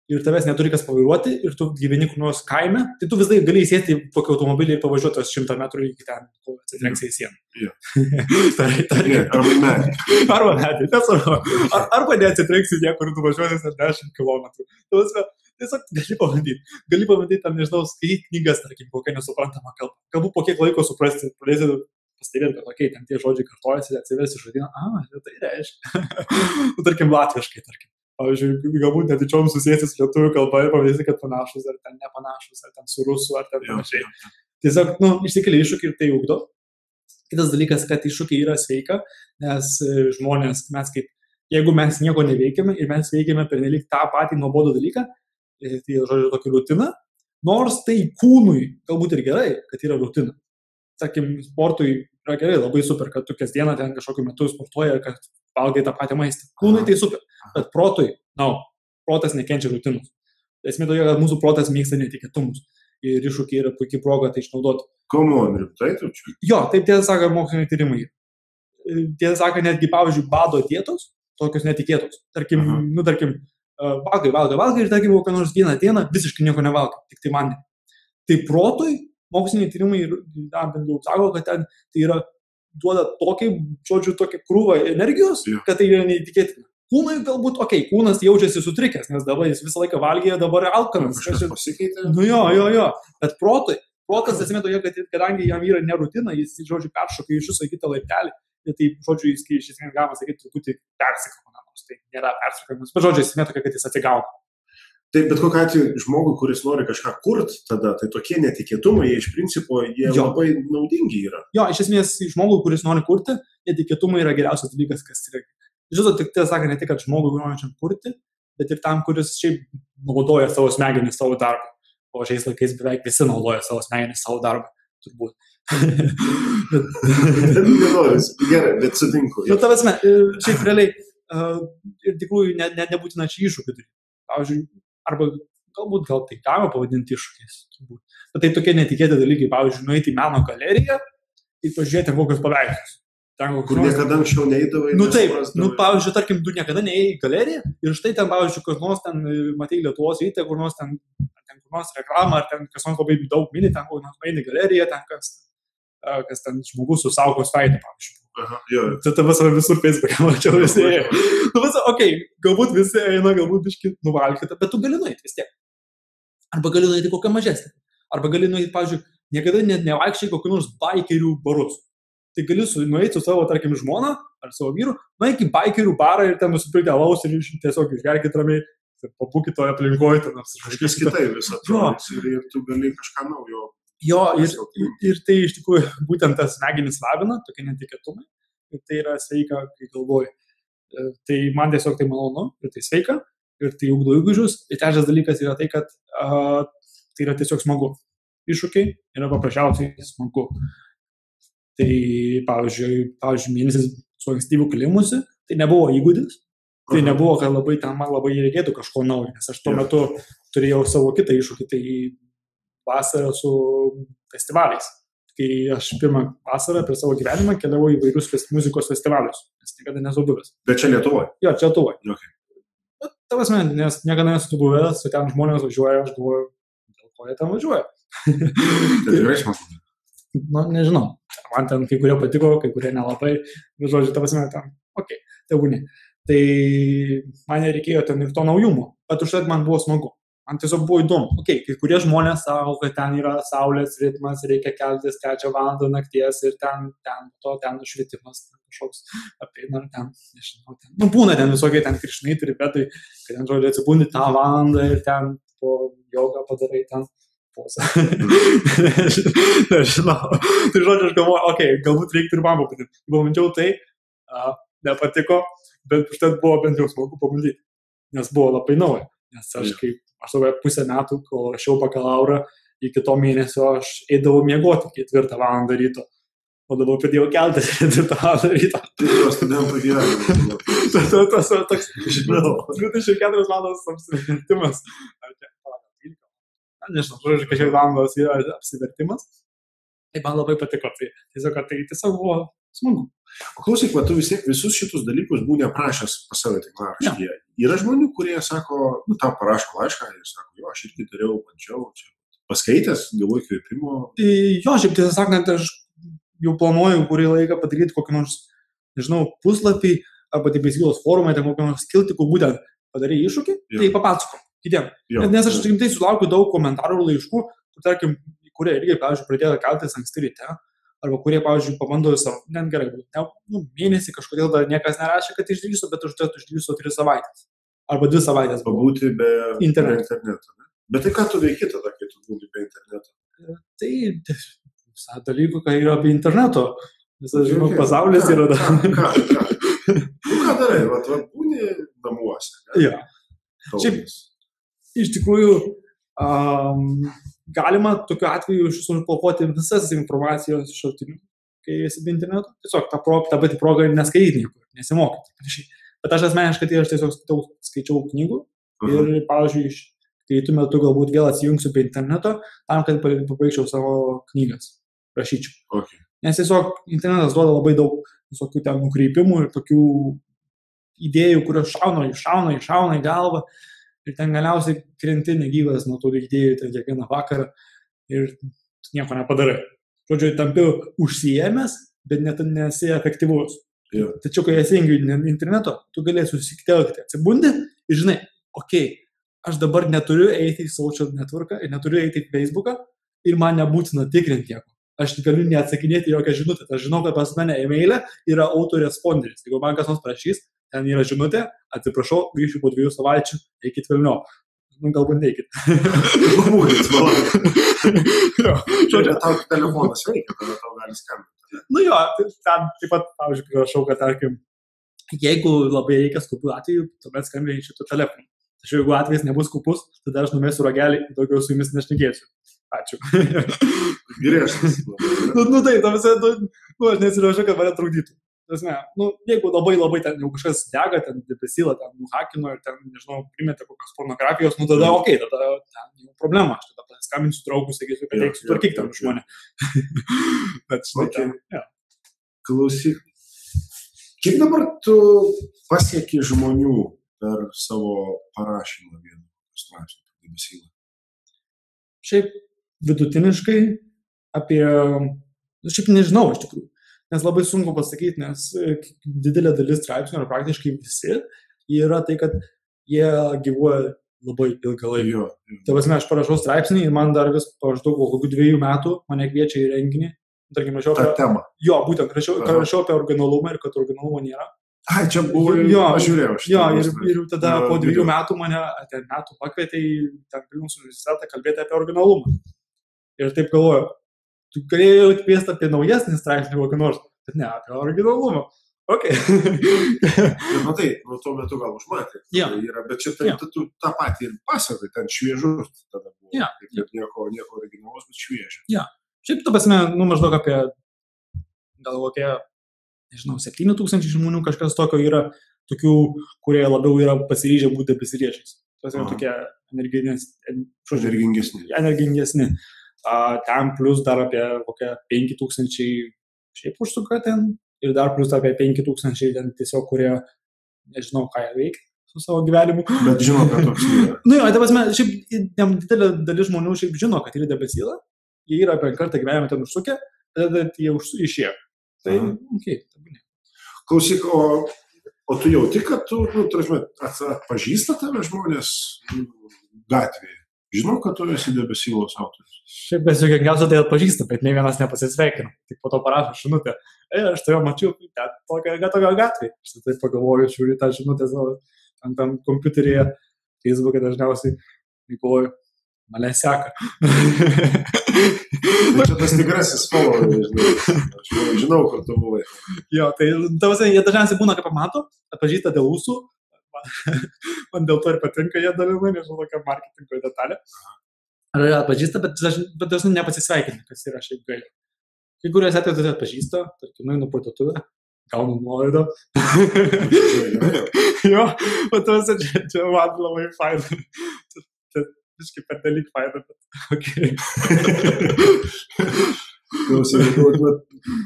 ir tavęs neturi kas pavairuoti ir tu gyveni kur nors kaime, tai tu vis dar gali įsėsti į tokį automobilį ir pavažiuoti 100 metrų iki ten, kol atsitrenksi į sieną. Arba metį. Arba neatsitrenksi niekur, tu važiuosi 10 kilometrų. Tiesiog gali pabandyti, tam nežinau, skaityti knygas, tarkim, kokią nesuprantama kalbą. Galbūt po kiek laiko suprasti, pradėsi pastebėti, kad ten tie žodžiai kartojasi, atsiversi žodyną, tai reiškia. Tarkim, latviškai, tarkim. Pavyzdžiui, galbūt netyčiom susėsis lietuvių kalba ir pavadėsi, kad panašus, ar ten nepanašus, ar ten su rusu, ar ten panašiai. Tiesiog, išsikeli iššūkį ir tai ugdo. Kitas dalykas, kad iššūkiai yra sveika, nes žmonės, jeigu mes nieko neveikiame ir mes veikiame pernelyg tą patį nuobodų dalyką, tai žodžiu tokį rutiną, nors tai kūnui galbūt ir gerai, kad yra rutina. Tarkim, sportui yra gerai, labai super, kad tu kasdieną ten kažkokiu metu sportuoji, kad valgai tą patį maistą. Kūnui tai super, bet protui, protas nekenčia rutinus. Esmė tokia, kad mūsų protas mėgsta netikėtumus ir iššūkiai yra puikiai proga tai išnaudoti. Komun, rimtai tu čia? Jo, taip tiesą sako moksliniai tyrimai. Tiesą sako, netgi, pavyzdžiui, bado dietos, tokios netikėtos. Tarkim, valgai ir, tarkim, kokią nors vieną dieną visiškai nieko nevalgai, tik tai man ne. Tai protui moksliniai tyrimai bent jau sako, kad ten tai yra duoda tokį krūvą energijos, kad tai yra neįtikėtina. Kūnui galbūt, kūnas jaučiasi sutrikęs, nes dabar jis visą laiką valgė, dabar alkanas. Kažkas pasikeitė? Jo. Bet protas esmė toje, kad kadangi jam yra nerutina, jis, žodžiu, peršoka iš viso kitą laiptelį, tai, žodžiu, jis iš esmės galima sakyti, truputį persikama, nors tai nėra persikamas, bet, žodžiu, esmė tokia, kad jis atsigauna. Tai bet kokiu atveju žmogui, kuris nori kažką kurti, tada tai tokie netikėtumai, jie iš principo, jie labai naudingi yra. Jo, iš esmės, žmogui, kuris nori kurti, netikėtumai yra geriausias dalykas, kas yra. Žinoma, tik tai sako ne tik, kad žmogui norinčiam kurti, bet ir tam, kuris šiaip naudoja savo smegenis savo darbą. O šiais laikais beveik visi naudoja savo smegenis savo darbą. turbūt. Gerai, bet sutinku. Nu, tavasme, šiaip realiai, ir tikrųjų nebūtina čia iššūkių daryti. Pavyzdžiui, arba galbūt gal tai galima pavadinti iššūkiais. Turbūt. Bet tai tokie netikėti dalykai, pavyzdžiui, nueiti į meno galeriją ir pažiūrėti kokius paveikslus. Kur niekada anksčiau neįdavai. Nu taip, pavyzdžiui, tarkim, tu niekada neėjai į galeriją ir štai ten, pavyzdžiui, kas nors ten, matai Lietuvos ryte, kur nors ten kur nors reklamą, ar ten kas nors labai daug mini, ten kur nors eini į galeriją, ten kas ten žmogus su saugos veidą, pavyzdžiui. Tai visur Facebook'e mačiau visi. Nu, galbūt visi eina, galbūt biškit nuvalkite, bet tu gali nueiti vis tiek. Arba gali nueiti kokią mažesnį. Arba gali nueiti, pavyzdžiui, niekada nevaikščiai kokių nors baikerių barus. Tai gali nueiti su savo, tarkim, žmona ar savo vyru, nueiti į baikerių barą ir ten nusipirkti alaus ir tiesiog išgerkit ramiai, pabūkit toje aplinkoje. Kažkas kitai visą atrodys ir tu gali kažką naujo. Jo, ir tai iš tikrųjų būtent tas smegenis lavina, tokie netikėtumai, ir tai yra sveika, kai galvoji. Tai man tiesiog tai malonu, ir tai sveika, ir tai ugdo įgūdžius. Ir trečias dalykas yra tai, kad tai yra tiesiog smagu. Iššūkiai yra paprasčiausiai smagu. Tai, pavyzdžiui, mėnesis su ankstyvu kilimusi, tai nebuvo įgūdis, tai nebuvo, kad man labai reikėtų kažko naujo, nes aš tuo metu turėjau savo kitą iššūkį, tai vasarą su festivaliais. Kai aš pirmą vasarą per savo gyvenimą keliavau į vairius muzikos festivalius, nes niekada nesu buvęs. Bet čia Lietuvoje? Jo, čia Lietuvoje. Okay. Bet tavasme, nes niekada nesu buvęs, su ten žmonės važiuoja, aš galvoju, dėl ko jie ten važiuoja. Tai tikrai smagu. Nu, nežinau. Man ten kai kurie patiko, kai kurie nelabai. Žodžiu, tavasme, ten, tebūnė. Tai man nereikėjo ten ir to naujumo, bet užtat man buvo smagu. Man tiesiog buvo įdomu. Kai kurie žmonės sako, kad ten yra saulės ritmas, reikia keltis 3 valandą nakties ir ten švietimas kažkoks apeina, ten, nežinau, ten. Nu, būna ten visokie ten krišnai, tripetai, kad ten, žodžiu, atsibundi tą valandą ir ten po jogą padarai ten posą. Nežinau. Tai, žodžiu, aš galvoju, galbūt reiktų ir man pabandyti. Pabandžiau tai, nepatiko, bet užtat buvo bent jau smagu pabandyti, nes buvo labai nauja. Nes aš pusę metų, kol rašiau bakalaurą, iki to mėnesio aš eidavau miegoti 4 valandą ryto, o dabar pradėjau keltis 4 valandą ryto. Tai jau studentų gyvenimas. Tas toks, 24 valandos apsivertimas. Nežinau, kažkiek valandos yra apsivertimas. Tai man labai patiko. Tai tiesiog buvo smagu. O klausyk, tu vis tiek visus šitus dalykus būni aprašęs pas save tinklaraštyje. Yra žmonių, kurie sako, tau parašo laišką ir sako, jo, aš irgi dariau, bandžiau, čia paskaitęs, gavau įkvėpimo. Jo, šiaip tiesą sakant, aš jau planuoju kurį laiką padaryti kokį nors, nežinau, puslapį, arba taip įsigilos forumą, ten kokį nors skiltį, kur būtent padarė iššūkį, tai papasakau kitiem. Nes aš rimtai sulaukiu daug komentarų ir laiškų, kur, tarkim, kurie irgi, pavyzdžiui, pradėjo keltis anksti ryte, arba kurie, pavyzdžiui, pabando savo, net gerai, mėnesį kažkodėl dar niekas nerašė, kad išdrįso, bet užtat išdrįso 3 savaitės. Arba 2 savaitės. Pabūti be interneto. Ne? Bet tai ką tu veiki tada, kai tu būti be interneto? Tai visą dalykų, kai yra be interneto. Visas, žinau, pasaulis yra. Ką darai? Būni namuose. Ja. Šiaip, iš tikrųjų, galima tokiu atveju užblokuoti visas informacijos šaltinių, kai esi be interneto. Tiesiog tą patį progą neskaityti niekur, nesimokyti. Bet aš asmeniškai tai aš tiesiog skaičiau knygų ir, pavyzdžiui, kai tu metu galbūt vėl atsijungsiu prie interneto, tam, kad pabaigčiau savo knygas, rašyčiau. Okay. Nes tiesiog internetas duoda labai daug visokių ten nukreipimų ir tokių idėjų, kurios šauna į galvą. Ir ten galiausiai krenti negyvas nuo tų idėjų ten kiekvieną vakarą ir nieko nepadarai. Žodžiu, tampi užsiėmęs, bet net nesi efektyvus. Tačiau, kai esi interneto, tu galėsi susitelkti, atsibundi ir žinai, aš dabar neturiu eiti į social networką ir neturiu eiti į Facebooką ir man nebūtina tikrinti nieko. Aš galiu neatsakinėti jokią žinutę. Aš žinau, kad pas mane e-mailė yra autoresponderis. Jeigu man kas nors prašys, ten yra žinutė, atsiprašau, grįšiu po 2 savaičių, eikit velnio. Galbūt neikit. Žodžiu, tau telefonas veikia, tada tau gali skambinti. Ten taip pat, pavyzdžiui, prašau, kad, tarkim, jeigu labai reikia skupių atveju, tuomet skambinti šito telefonu. Tačiau jeigu atvejis nebus skupus, tada aš numesiu ragelį ir daugiau su jumis nešnekėsiu. Ačiū. Griežtas. Taip, aš nesiliaužiu, kad mane trukdytų. Jeigu labai ten jau kažkas dega, ten debesyla, ten nuhakino ir ten, nežinau, primetė kokios pornografijos, tada okei, tada ten jau problema, aš tada paskambinsiu draugų, sakysiu, kad reikia sutvarkyti tam žmonę. Bet Klausyk, kiek dabar tu pasieki žmonių per savo parašymą vienu straipsniu debesylą? Šiaip vidutiniškai apie, šiaip nežinau iš tikrųjų. Nes labai sunku pasakyti, nes didelė dalis straipsnių, ar praktiškai visi, yra tai, kad jie gyvuoja labai ilgą laiką. Tai prasme, aš parašau straipsnį ir man dar vis paždaug kokių 2 metų mane kviečia į renginį. Tarkim, rašiau apie temą. Jo, būtent, rašiau apie originalumą ir kad originalumo nėra. Ai, čia buvo, aš žiūrėjau. Ir tada po 2 metų mane metų pakvietė į Vilniaus universitetą kalbėti apie originalumą. Ir taip galvoju, tu galėjau kviesti apie naujesnį straipsnį kokį nors, bet ne apie originalumą. Ok. Matai, tuo metu gal užmatė. Bet čia tu tą patį ir pasakai, ten šviežus tada buvo. Kaip nieko originalaus, bet šviežia. Šiaip tu pasime, maždaug apie, gal kokie, nežinau, 7,000 žmonių kažkas tokio yra, tokių, kurie labiau yra pasiryžę būti besiliečiais. Tas yra tokie energingesni. Ten plus dar apie kokią 5,000 šiaip užsuka ten ir dar plus apie 5,000 ten tiesiog, kurie nežinau, ką jie veikia su savo gyvenimu. Bet žino, kad toks yra. Tai pasme, šiaip didelė dalis žmonių šiaip žino, kad yra debesyla, jie yra apie kartą gyvenime ten užsukę, tada jie išėjo. Tai, Klausyk, o tu jauti, kad tu, atpažįsta tave žmonės gatvėje? Žinau, kad tu esi debesylos autorius. Šiaip besijuokingiausia tai atpažįsta, bet nei vienas nepasisveikino. Tik po to parašo žinutę. Aš tave mačiau, tokia gatvė. Aš taip pagalvoju, žiūriu tą žinutę savo tam kompiuteryje, Facebook'e dažniausiai, galvoju, mane seka. Tai čia tas tikrasis followeris, žinau, kur tu buvai. Jo, tai jie dažniausiai būna, kaip pamato, atpažįsta dėl ūsų. Man dėl to ir patinka jie dalinai, nežinau, tokia marketingo detalė. Ar atpažįsta, bet dažnai nepasisveikina, kas yra šiaip gaila. Kai kuriuos atveju tai atpažįsta, tarkim, nueinu parduotuvę, gaunu nuolaidą. Jo, bet čia man labai faina. Tai visiškai per dalyk faina, bet okei.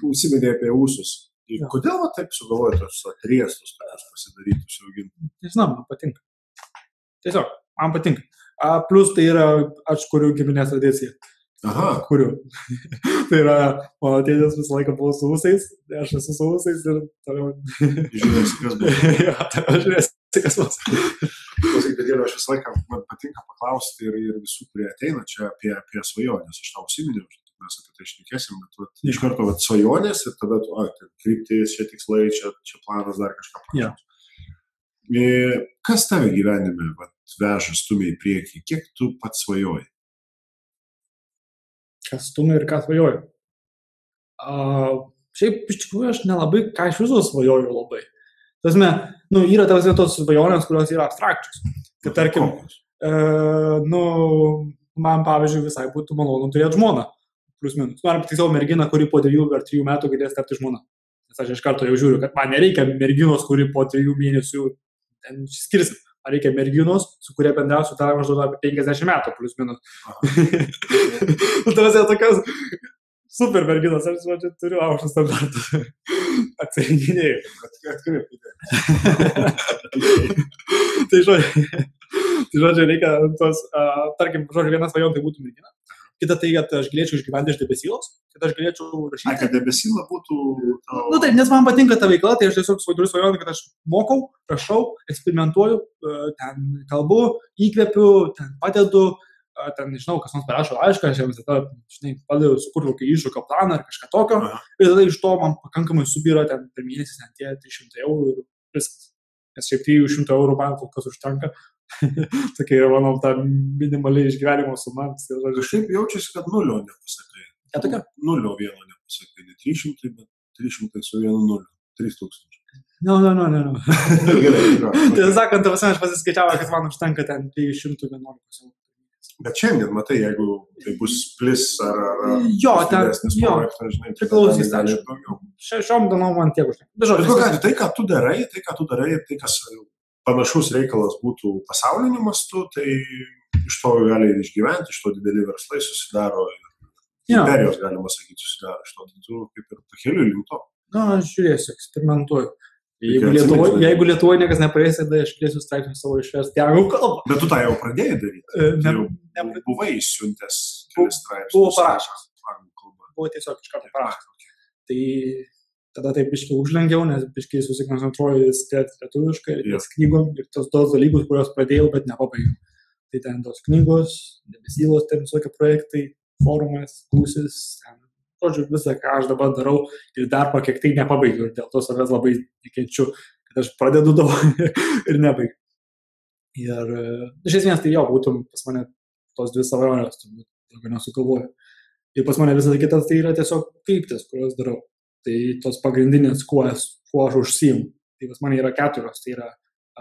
Užsiminė apie ūsus. Kodėl taip sugalvoji tos atriestus pasidaryti, užsiauginti? Nežinau, man patinka. Tiesiog, man patinka. Plus tai yra, aš kuriu giminės tradiciją. Aha. Kuriu. Tai yra, mano tėtis visą laiką buvo su ūsais, aš esu su ūsais ir toliau. Žiūrėsi, kas buvo. Aš žiūrėsi, kas buvo. Klausyk, bet aš visą laiką, man patinka paklausti ir visų, kurie ateina čia apie svajonės. Aš tau užsiminiau, mes apie tai šnekėsim, bet iš karto svajonės ir tada kryptis, čia tikslai, čia planas, dar kažką panašaus. Kas tave gyvenime veža, stumia į priekį? Kiek tu pats svajoji? Kas stumia ir ką svajoju? Šiaip iš tikrųjų aš nelabai, ką iš viso svajoju labai. Tasme, yra tos svajonės, kurios yra abstrakčios. Kad tarkim, man pavyzdžiui visai būtų malonu turėti žmoną. Plus minus. Ar tiksliau merginą, kuri po 2 ar 3 metų galės tapti žmona. Nes aš iš karto jau žiūriu, kad man nereikia merginos, kuri po 3 mėnesių skirsim. Man reikia merginos, su kuria bendrausiu tą maždaug apie 50 metų, plus minus. Tas yra tokios super merginos, aš turiu aukštus standartus. Atsirinkinėjau. Tai žodžiu, reikia tos, tarkim, vienas svajonė tai būtų mergina. Kita tai, kad aš galėčiau išgyventi iš debesylos, kad aš galėčiau rašyti. Kad debesyla būtų... Taip, nes man patinka ta veikla, tai aš tiesiog turiu svajonę, kad aš mokau, rašau, eksperimentuoju, ten kalbu, įkvepiu, ten padedu, ten, nežinau, kas nors parašo laišką, aš jiems tada, padedu sukurti kokį iššūkio planą ar kažką tokio, ir tada iš to man pakankamai subyra ten per mėnesį ten tie 300 eurų ir viskas. Nes šiaip 300 eurų man kol kas užtenka. Tokia yra, manau, ta minimaliai išgyvenimo suma. Šiaip jaučiasi, kad nulio nepasakai. Ką tokia? Nulio vieno nepasakai. Ne 300, bet 300 su vienu nuliu. 3000. No. Gerai. Tai sakant, aš pasiskaičiavau, kad man užtenka ten 311 eurų. Bet šiandien, matai, jeigu tai bus plis ar jo, didesnis projektas, žinai, priklausys gali daugiau. Šiom dienom man tiek užtenka. Bet tai, ką tu darai, tai, kas panašus reikalas būtų pasauliniu mastu, tai iš to gali ir išgyventi, iš to dideli verslai susidaro, imperijos, galima sakyti, susidaro, iš to tai tu kaip ir pakeliu link to. Na, aš žiūrėsiu, eksperimentuoju. Jeigu Lietuvoje niekas nepraeis, tada aš kėsiu straipsnių savo išversti anglų kalbą. Bet tu tą jau pradėjai daryti? Buvai įsiuntęs kelis straipsnius? Buvo parašęs. Buvo tiesiog iš karto parašęs. Tai tada taip biškai užlengiau, nes biškai susikoncentruoju lietuviškai ir ties knygom ir tos dalykus, kuriuos pradėjau, bet nepabaigiau. Tai ten tos knygos, debesylos, ten visokie projektai, forumas, kūsis, žodžiu, visą, ką aš dabar darau ir dar kiek tai nepabaigiu ir dėl to savęs labai nekenčiu, kad aš pradedu daug ir nebaigiu. Ir iš esmės tai jo, būtum pas mane tos 2 savajonės, turbūt, daugiau nesugalvoju. Ir pas mane visą kitas tai yra tiesiog kryptis, kurios darau. Tai tos pagrindinės, kuo aš užsiimu. Tai pas mane yra 4, tai yra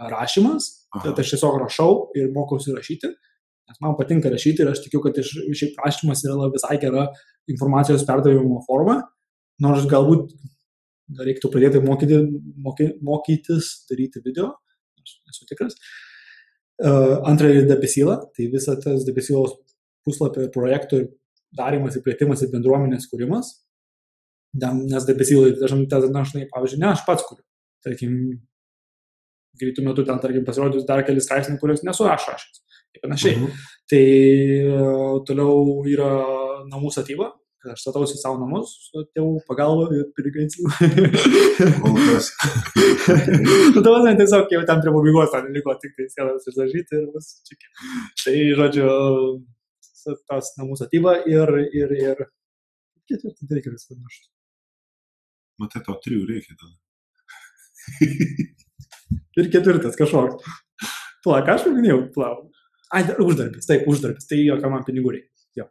rašymas, tai aš tiesiog rašau ir mokausi rašyti. Nes man patinka rašyti ir aš tikiu, kad šiaip rašymas yra visai gera informacijos perdavimo forma, nors galbūt reiktų pradėti mokytis daryti video, aš nesu tikras. Antra yra debesylą, tai visa tas debesylos puslapio projektų darimas ir plėtimas ir bendruomenės kūrimas, nes debesylai dažnai, pavyzdžiui, ne aš pats kuriu, tarkim, greitų metų ten, tarkim, pasirodys dar kelis straipsnių, kuriuos nesu aš rašęs. Ir panašiai. Tai toliau yra namų statyba, kad aš statausi savo namus su tėvų pagalba ir pinigais. Tai tiesiog jau ten prie pabaigos ten liko tik tai sienas išdažyti ir bus čiaki. Tai, žodžiu, tas namų statyba ir ketvirtą reikia visą našti. Matai, tau 3 reikia tada. Ir 4 kažkoks. Ką aš paminėjau? Uždarbis, taip, uždarbis, tai jo, ką man pinigų reikia. Jo.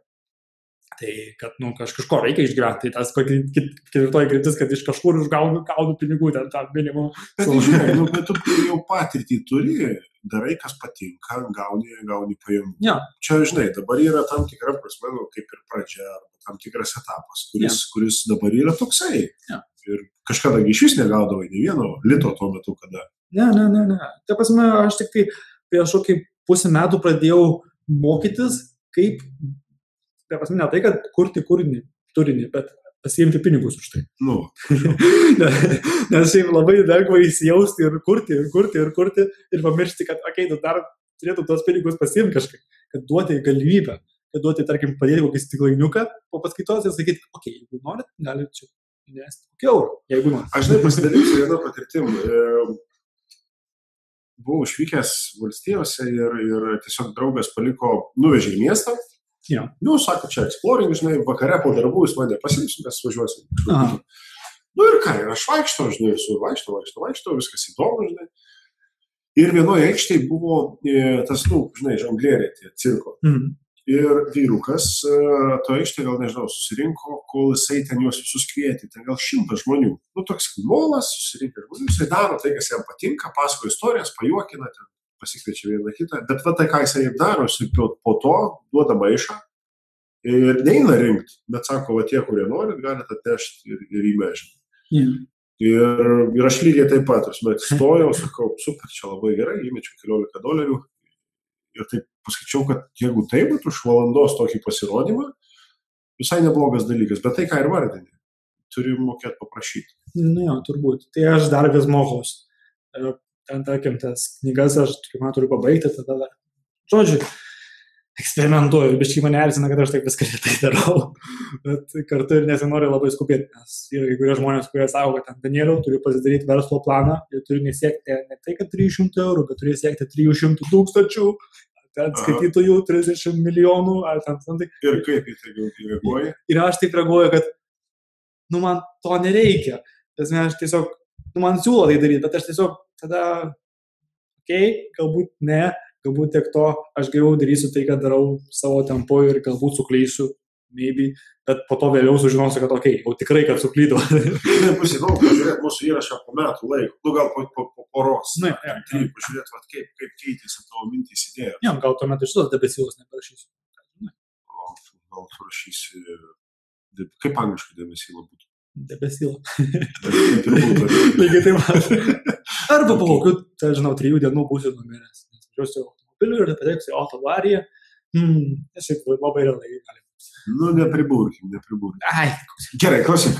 Tai, kad, kažko reikia išgyventi, tai tas 4 kryptis, kad iš kažkur gaunu pinigų, ten tą minimum. Bet, žinai, bet tu jau patirtį turi, darai, kas patinka, gauni pajamų. Ja. Čia, žinai, dabar yra tam tikra prasme, kaip ir pradžia, arba tam tikras etapas, kuris dabar yra toksai. Ja. Ir kažkada iš vis negaudavai nei vieno lito tuo metu, kada. Ne. Tai prasme, aš tik tai prieš kokį pusę metų pradėjau mokytis, kaip, tai prasme, ne tai, kad kurti turinį, bet pasiimti pinigus už tai. Nes šiaip labai lengva įsijausti ir kurti ir pamiršti, kad, tu dar turėtų tos pinigus pasiimti kažkaip, kad duoti galimybę, kad duoti, tarkim, padėti kokį stiklainiuką po paskaitos ir sakyti, jeigu norit, galite čia įnesti kokį eurą, jeigu norit. Aš pasidalysiu vieną patirtim. Buvau išvykęs valstijose ir tiesiog draugas nuvežė į miestą. Ja. Sako, čia exploring, žinai, vakare po darbų jis mane pasiimsim, mes važiuosim. Ir ką, ir aš vaikštau, žinai, vaikštau, viskas įdomu, žinai. Ir vienoje aikštėje buvo tas, žinai, žonglieriai, tie cirko. Ir vyrukas, to aikštė gal, nežinau, susirinko, kol jisai ten juos visus kvietė, ten gal 100 žmonių. Toks molas susirinko žmonių, jisai daro tai, kas jam patinka, pasakoja istorijas, pajuokina, ten pasikviečia vieną kitą. Bet tai, ką jisai daro, jisai po to duoda maišą ir neina rinkti, bet sako, tie, kurie norit, galite atnešti ir įmežinti. Ir aš lygiai taip pat, stojau, sakau, super, čia labai gerai, įmečiau $15. Ir taip paskaičiau, kad jeigu tai būtų už valandos tokį pasirodymą, visai neblogas dalykas. Bet tai, ką ir vardinė, turi mokėti paprašyti. Jo, turbūt. Tai aš dar vis mokausi. Ten, tarkim, tas knygas aš turiu pabaigti, tada dar. Žodžiu, eksperimentuoju. Biškai mane erzina, kad aš taip viską tai darau. Bet kartu ir nesinori labai skubėti, nes yra kai kurie žmonės, kurie sako, kad Danieliau turi pasidaryti verslo planą ir turi nesiekti ne tai, kad 300 eurų, bet turi siekti 300 000, ten skaitytojų 30 milijonų, ar ten santai. Ir kaip į tai reaguoji? Ir aš taip reaguoju, kad, man to nereikia. Aš tiesiog, man siūlo tai daryti, bet aš tiesiog tada, galbūt ne, galbūt tiek to, aš geriau darysiu tai, kad darau savo tempu ir galbūt suklysiu, maybe, bet po to vėliau sužinosiu, kad jau tikrai, kad suklydau. Pasidau, pažiūrėt mūsų įrašą po metų laiko, gal po poros. Na, Pažiūrėt, kaip keitėsi tavo mintys idėjos. jo, gal tuomet iš tos debesilos neparašysiu. Gal parašysi, kaip angliškai debesila būtų? Debesila. Taip ir būtų. Lygiai taip pat. Arba po kokių, tai žinau, 3 dienų būsiu numiręs. Nes važiuosiu automobiliu ir pateksiu autoavariją. Šiaip labai realiai gali. Nu, nepriburkim. Ai, Gerai, klausyk,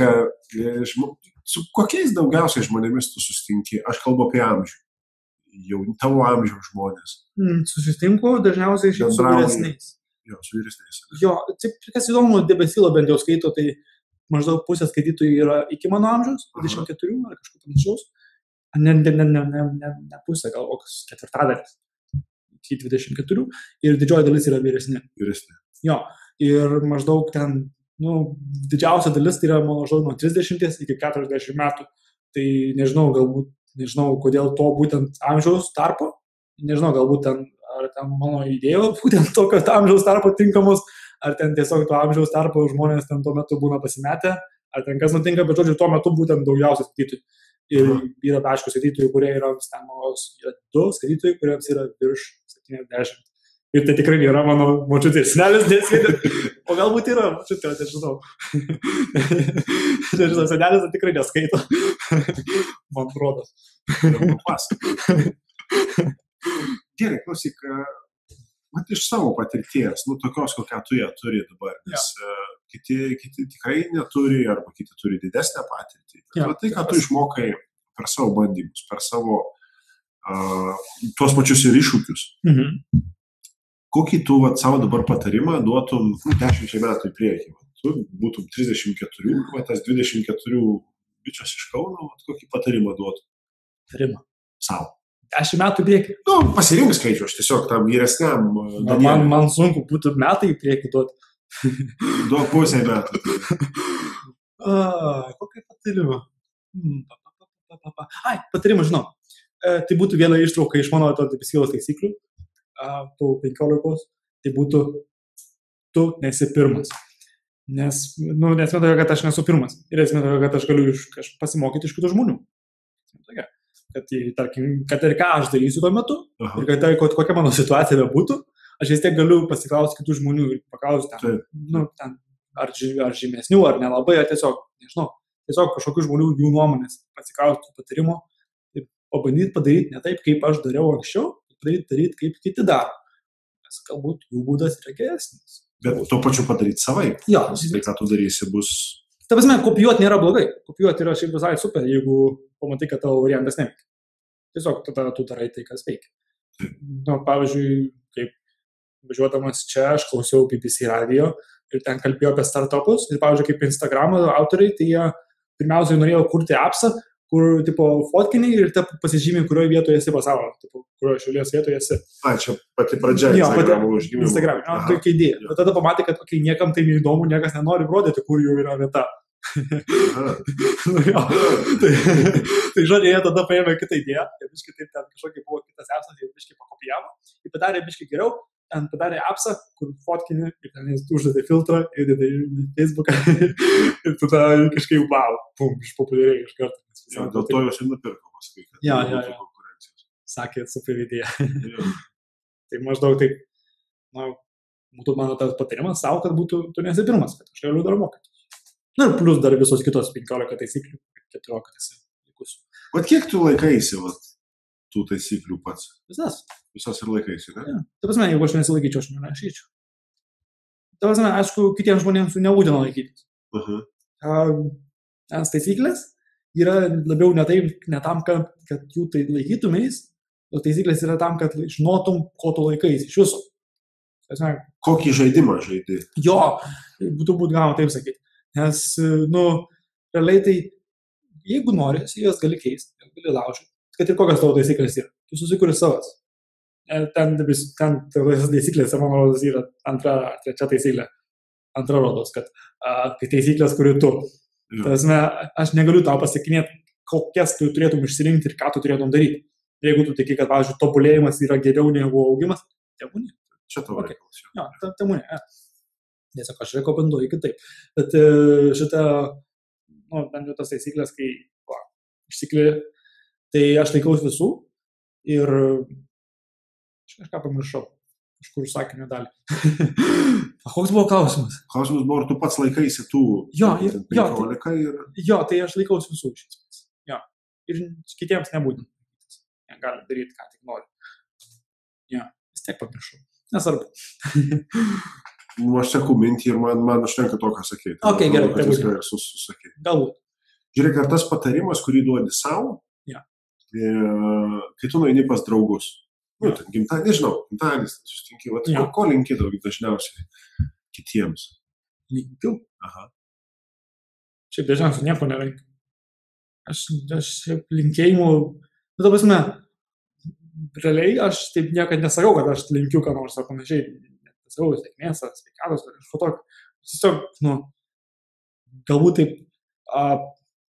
su kokiais daugiausiai žmonėmis tu susitinki? Aš kalbu apie amžių. Jau tavo amžiaus žmonės. susitinku dažniausiai šiaip su Bendrauji. vyresniais. Jo, su vyresniais. Jo, kas įdomu, debesilo bent jau skaito, tai maždaug pusė skaitytojų yra iki mano amžiaus, 24 ar kažkur panašaus. Ne pusė, gal koks ketvirtadalis iki 24 ir didžioji dalis yra vyresni. Vyresni. Jo, ir maždaug ten, didžiausia dalis tai yra maždaug nuo 30 iki 40 metų. Tai nežinau, kodėl to būtent amžiaus tarpo, nežinau, galbūt ten, ar ten mano idėjos būtent tokio amžiaus tarpo tinkamos, ar ten tiesiog to amžiaus tarpo žmonės ten tuo metu būna pasimetę, ar ten kas nutinka, bet žodžiu, tuo metu būtent daugiausiai skaitytojų. Ir yra, aišku, skaitytojų, kurie yra 2 skaitytojai, kuriems yra virš 70. Ir tai tikrai nėra mano močiutės senelis, nesėdė. O galbūt yra močiutė, nežinau. Nežinau, senelis tai tikrai neskaito. Man atrodo. Gerai, klausyk, iš savo patirties, tokios, kokią tu ją turi dabar, nes kiti tikrai neturi, arba kiti turi didesnę patirtį. Bet tai, ką tu išmokai per savo bandymus, per savo tuos pačius ir iššūkius. Kokį tu savo dabar patarimą duotum 10 metų į priekį? Tu būtum 34, tas 24 bičios iš Kauno, kokį patarimą duotum? Patarimą? Savo. 10 metų į priekį? Pasirink skaičiu, aš tiesiog tam vyresniam. Man sunku būtų metai į priekį duoti. Duok pusę metų. Kokį patarimą? Patarimą žinau. Tai būtų viena ištrauka iš mano debesilos taisyklių. Tų 15, tai būtų tu nesi pirmas. Nes esmė tokia, kad aš nesu pirmas. Ir esmė tokia, kad aš galiu pasimokyti iš kitų žmonių. Kad ir ką aš darysiu tuo metu, ir kad kokia mano situacija bebūtų, aš vis tiek galiu pasiklausti kitų žmonių ir paklausti ar žymesnių, ar nelabai, ar tiesiog, nežinau, tiesiog kažkokių žmonių jų nuomonės, pasiklausti patarimo ir pabandyti padaryti ne taip, kaip aš dariau anksčiau, daryti, kaip kiti daro. Nes galbūt jų būdas yra geresnis. Bet tuo pačiu padaryti savaip. Jo. Tai, ką tu darysi, bus... Ta prasme, kopijuoti nėra blogai. Kopijuoti yra šiaip visai super, jeigu pamatai, kad tavo variantas neveikia. Tiesiog tada tu darai tai, kas veikia. Pavyzdžiui, kaip važiuodamas čia, aš klausiau BBC radio ir ten kalbėjau apie startupus. Ir, pavyzdžiui, kaip Instagramo autoriai, tai jie pirmiausiai norėjo kurti appsą, kur, fotkiniai ir pasižymė, kurioje vietoje esi pasaulyje, kurioje šalies vietoje esi. Čia pati pradžia Instagramo užgimimo. Instagram, tokia idėja. Bet tada pamatė, kad niekam tai neįdomu, niekas nenori rodyti, kur jau yra vieta. Tai žodžiai, jie tada paėmė kitą idėją, ir biškai taip ten kažkokiai buvo kitas appsas, jie biškai pakopijavo, ir padarė biškai geriau, ten padarė appsą, kur fotkini, ir ten jis uždėdė filtrą, įdėdė į Facebooką, ir tada kažkaip, išpopuliarėjo iš karto. Dėl to jos ir nupirko, pasakai, kad būtų konkurencijos. Sakė, super idėja. Tai maždaug taip, būtų mano tas patarimas savo, kad tu nesi pirmas, kad aš galiu dar mokytis. Ir plus dar visos kitos 15 taisyklių, 14 esi likusių. Vat kiek tu laikaisi tų taisyklių pats? Visas ir laikaisi, ne? Ta prasme, jeigu aš nesilaikyčiau, aš nerašyčiau. Ta prasme, aišku, kitiems žmonėms nebūtina laikytis. Nes taisyklės yra labiau ne tam, kad jų tai laikytumės, o taisyklės yra tam, kad žinotum, ko tu laikaisi iš viso. Kokį žaidimą žaidi? Jo, turbūt galima taip sakyti. Nes, realiai tai, jeigu nori, jas gali keisti, gali laužyti. Kad ir kokios tavo taisyklės yra. Tu susikuri savas. Ten taisyklės, man rodos, yra trečia taisyklė. Antra rodos, kad taisyklės, kuri tu. Tasme, aš negaliu tau pasakinėti, kokias tu turėtum išsirinkti ir ką tu turėtum daryti. Jeigu tu tiki, kad, pavyzdžiui, tobulėjimas yra geriau negu augimas, tebūnė. Čia tavo reikalas. Jo, tebūnė. Tiesiog aš rekomenduoju kitaip. Bet šitą, bent jau tas taisyklės, kai išsikli Tai aš laikausi visų ir aš kažką pamiršau. Kažkur sakinio dalį. Koks buvo klausimas? Klausimas buvo, ar tu pats laikaisi tų 15 ir... Jo, tai aš laikausi visų iš esmės. Jo. Ir kitiems nebūtent. Jie gali daryti, ką tik nori. Jo, vis tiek pamiršau. Nesvarbu. Aš seku mintį ir man užtenka to, ką sakei. Ok, gerai. Tai viską ir susakei. Galbūt. Žiūrėk, ar tas patarimas, kurį duodi savo, kai tu nueini pas draugus, gimtadienis, susitinki, ko linki dažniausiai kitiems? Linkiu? Aha. Šiaip dažniausiai nieko nelinkiu. Aš linkėjimų, ta prasme, realiai aš taip niekad nesakau, kad aš linkiu ką nors ar panašiai. Nesakau, sėkmės, sveikatos, kažko tokio. Tiesiog, galbūt taip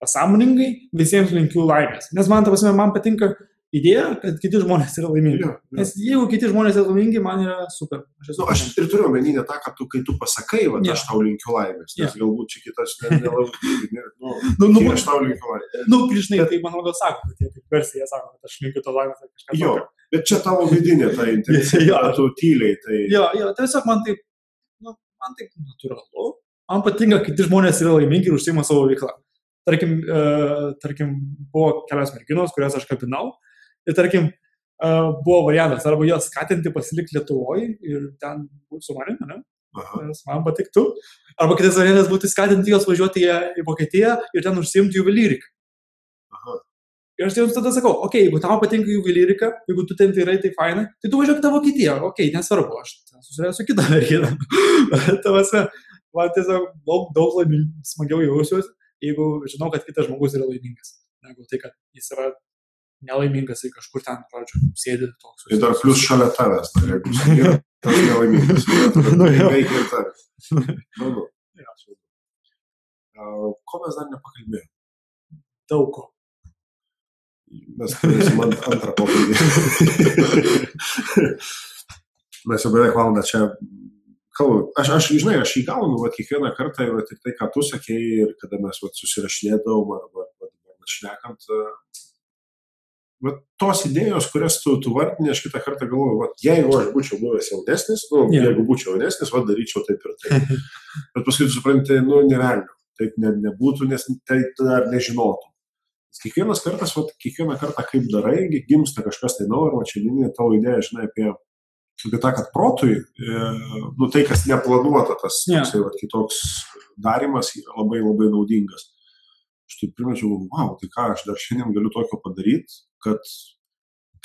pasąmoningai visiems linkiu laimės. Nes man, ta prasme, man patinka idėja, kad kiti žmonės yra laimingi. Nes jeigu kiti žmonės yra laimingi, man yra super. Aš ir turiu omeny ne tą, kad kai tu pasakai, aš tau linkiu laimės, nes galbūt čia kitas nelabai, aš tau linkiu laimės. Žinai, tai man rodo sako, kad jie kaip versija sako, kad aš linkiu to laimės ar kažką. Jo, bet čia tavo vidinė ta intencija, tu tyliai. Jo, tiesiog man taip natūralu. Man patinka, kiti žmonės yra laimingi ir užsiima savo veiklą. Tarkim, buvo kelios merginos, kurias aš kabinau. Ir tarkim, buvo variantas, arba jos skatinti pasilikti Lietuvoje ir ten būti su manimi, ne? Nes man patiktų. Arba kitas variantas būtų skatinti jos važiuoti į Vokietiją ir ten užsiimti juvelyriką. Ir aš jums tada sakau, jeigu tau patinka juvelyrika, jeigu tu ten tai tai fainai, tai tu važiuok į tą Vokietiją. Nesvarbu, aš susirėsiu kitą merginą. Man tiesiog daug smagiau jausiuosi, jeigu žinau, kad kitas žmogus yra laimingas. Negu tai, kad jis yra nelaimingas ir kažkur ten, sėdi toks. Ir dar plius šalia tavęs, jeigu yra tas nelaimingas. Veikia ir tavęs. Ko mes dar nepakalbėjome? Daug ko. Mes turėsim antrą pokalbį. Mes jau beveik valandą čia kalbam. Aš įgaunu kiekvieną kartą ir tai, ką tu sakėjai ir kada mes susirašinėdavom arba šnekant, tos idėjos, kurias tu vardinė, aš kitą kartą galvoju, jeigu aš būčiau buvęs jaunesnis, jeigu būčiau jaunesnis, daryčiau taip ir taip. Bet paskui tu supranti, nevelniu, taip nebūtų, nes tai dar nežinotų. Kiekvieną kartą kaip darai, gimsta kažkas tai naujo, ir čia tavo idėja, žinai, apie tą, kad protui, tai, kas neplanuota, tas kitoks darimas yra labai, labai naudingas. Aš taip primačiau, tai ką aš dar šiandien galiu tokio padaryti, kad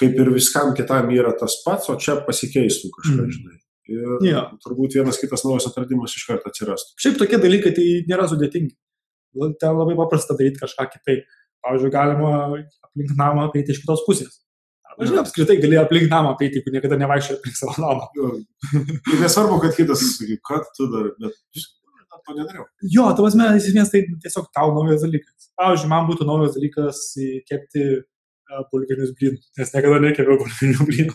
kaip ir viskam kitam yra tas pats, o čia pasikeistų kažką, žinai. Ir turbūt vienas kitas naujas atradimas iš karto atsirastų. Šiaip tokie dalykai tai nėra sudėtingi. Ten labai paprasta daryti kažką kitaip. Pavyzdžiui, galima aplink namą apeiti iš kitos pusės. Arba, žinai, apskritai gali aplink namą apeiti, jeigu niekada nevaikščiai aplink savo namą. Ir nesvarbu, kad kitas sakai, kad tu dar, bet to nedariau. Jo, iš esmės tai tiesiog tau naujas dalykas. Pavyzdžiui, man būtų naujas dalykas kepti bulvinius blynus, nes niekada nekepiau bulvinių blynų.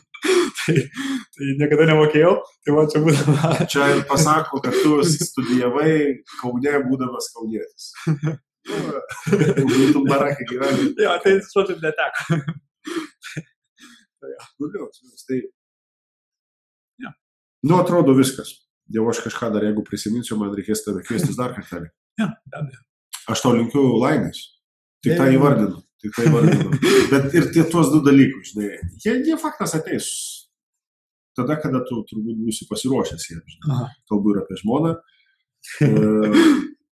tai niekada nemokėjau, tai man čia būdama. Čia pasako, kad tu studijavai Kaune, būdamas kaunietis. Būtum barakai gyventi. Jo, tai žodžiu neteko. Atrodo viskas. Jau aš kažką dar, jeigu prisiminsiu, man reikės tave kviestis dar kartelį. Aš tau linkiu laimės. Tik tai įvardinu. Bet ir tuos du dalykus, žinai, jie faktas ateis tada, kada tu turbūt būsi pasiruošęs jiems. Kalbu ir apie žmoną,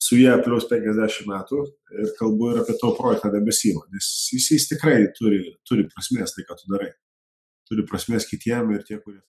su jie plius 50 metų ir kalbu ir apie tavo projektą Debesylą, nes jis tikrai turi prasmės tai, ką tu darai. Turi prasmės kitiem ir tie, kurie